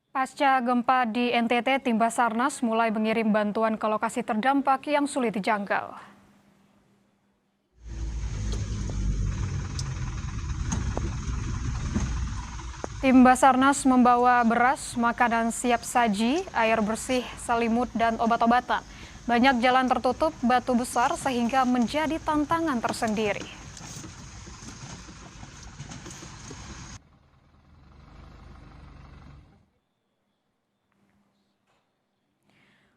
Pasca gempa di NTT, tim Basarnas mulai mengirim bantuan ke lokasi terdampak yang sulit dijangkau. Tim Basarnas membawa beras, makanan siap saji, air bersih, selimut, dan obat-obatan. Banyak jalan tertutup batu besar sehingga menjadi tantangan tersendiri.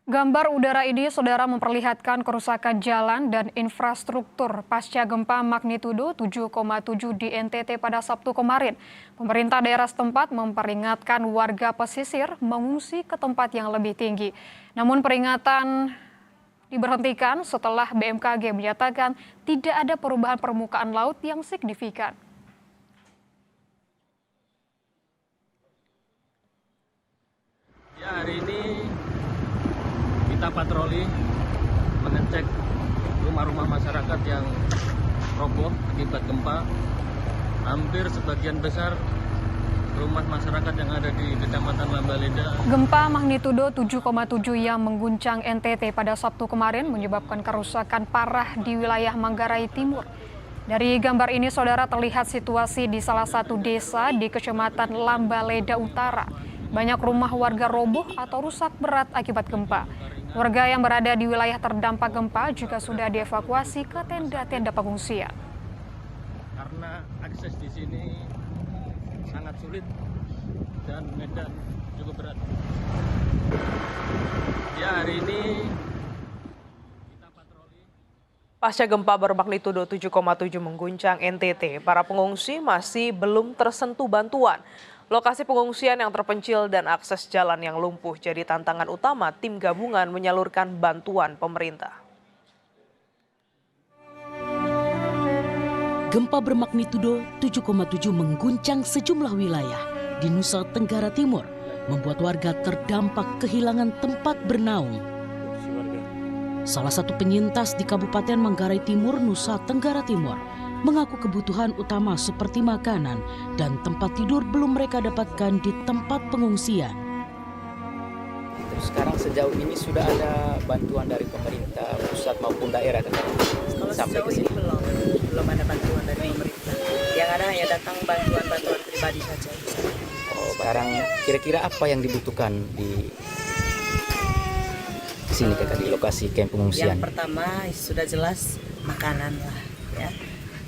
Gambar udara ini, saudara, memperlihatkan kerusakan jalan dan infrastruktur pasca gempa magnitudo 7,7 di NTT pada Sabtu kemarin. Pemerintah daerah setempat memperingatkan warga pesisir mengungsi ke tempat yang lebih tinggi. Namun peringatan diberhentikan setelah BMKG menyatakan tidak ada perubahan permukaan laut yang signifikan. Ya, hari ini kita patroli mengecek rumah-rumah masyarakat yang roboh akibat gempa. Hampir sebagian besar rumah masyarakat yang ada di Kecamatan Lambaleda. Gempa magnitudo 7,7 yang mengguncang NTT pada Sabtu kemarin menyebabkan kerusakan parah di wilayah Manggarai Timur. Dari gambar ini, saudara, terlihat situasi di salah satu desa di Kecamatan Lambaleda Utara. Banyak rumah warga roboh atau rusak berat akibat gempa. Warga yang berada di wilayah terdampak gempa juga sudah dievakuasi ke tenda-tenda pengungsian. Karena akses di sini sangat sulit dan medan cukup berat. Ya, hari ini kita patroli. Pasca gempa bermagnitudo 7,7 mengguncang NTT, para pengungsi masih belum tersentuh bantuan. Lokasi pengungsian yang terpencil dan akses jalan yang lumpuh jadi tantangan utama tim gabungan menyalurkan bantuan pemerintah. Gempa bermagnitudo 7,7 mengguncang sejumlah wilayah di Nusa Tenggara Timur, membuat warga terdampak kehilangan tempat bernaung. Salah satu penyintas di Kabupaten Manggarai Timur, Nusa Tenggara Timur, mengaku kebutuhan utama seperti makanan dan tempat tidur belum mereka dapatkan di tempat pengungsian. Terus sekarang sejauh ini sudah ada bantuan dari pemerintah pusat maupun daerah sampai ke sini? Belum ada bantuan dari pemerintah. Yang ada hanya datang bantuan pribadi saja. Oh, sekarang kira-kira apa yang dibutuhkan di sini, kakak, di lokasi kamp pengungsian? Yang pertama sudah jelas makanan lah, ya.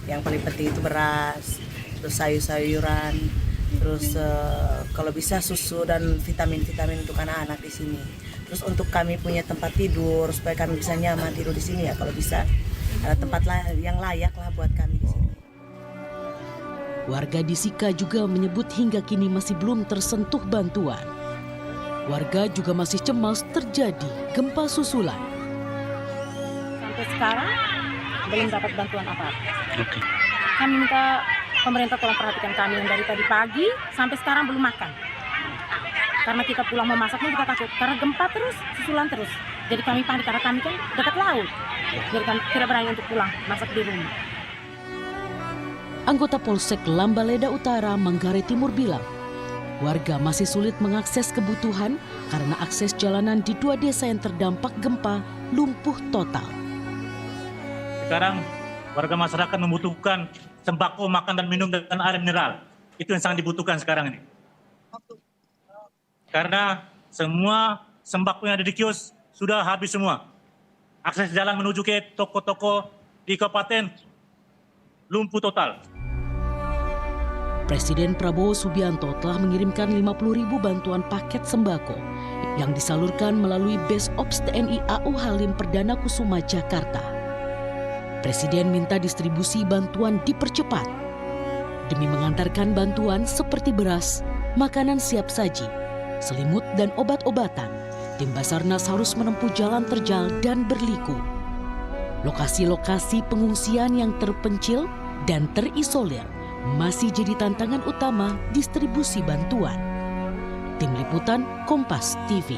Yang paling penting itu beras, terus sayur-sayuran, terus kalau bisa susu dan vitamin-vitamin untuk anak-anak di sini. Terus untuk kami punya tempat tidur supaya kami bisa nyaman tidur di sini, ya, kalau bisa ada tempat yang layak lah buat kami di sini. Warga di Sika juga menyebut hingga kini masih belum tersentuh bantuan. Warga juga masih cemas terjadi gempa susulan. Sampai sekarang belum dapat bantuan apa-apa. Kami minta pemerintah tolong perhatikan kami yang dari tadi pagi sampai sekarang belum makan. Karena kita pulang mau masak pun kita takut karena gempa terus, susulan terus. Jadi kami panik karena kami kan dekat laut. Jadi kami tidak berani untuk pulang masak di rumah. Anggota Polsek Lambaleda Utara, Manggarai Timur bilang, warga masih sulit mengakses kebutuhan karena akses jalanan di dua desa yang terdampak gempa lumpuh total. Sekarang warga masyarakat membutuhkan sembako, makan dan minum dan air mineral. Itu yang sangat dibutuhkan sekarang ini. Karena semua sembako yang ada di kios sudah habis semua. Akses jalan menuju ke toko-toko di kabupaten lumpuh total. Presiden Prabowo Subianto telah mengirimkan 50.000 bantuan paket sembako yang disalurkan melalui Base Ops TNI AU Halim Perdana Kusuma, Jakarta. Presiden minta distribusi bantuan dipercepat demi mengantarkan bantuan seperti beras, makanan siap saji, selimut, dan obat-obatan. Tim Basarnas harus menempuh jalan terjal dan berliku. Lokasi-lokasi pengungsian yang terpencil dan terisolir masih jadi tantangan utama distribusi bantuan. Tim Liputan Kompas TV.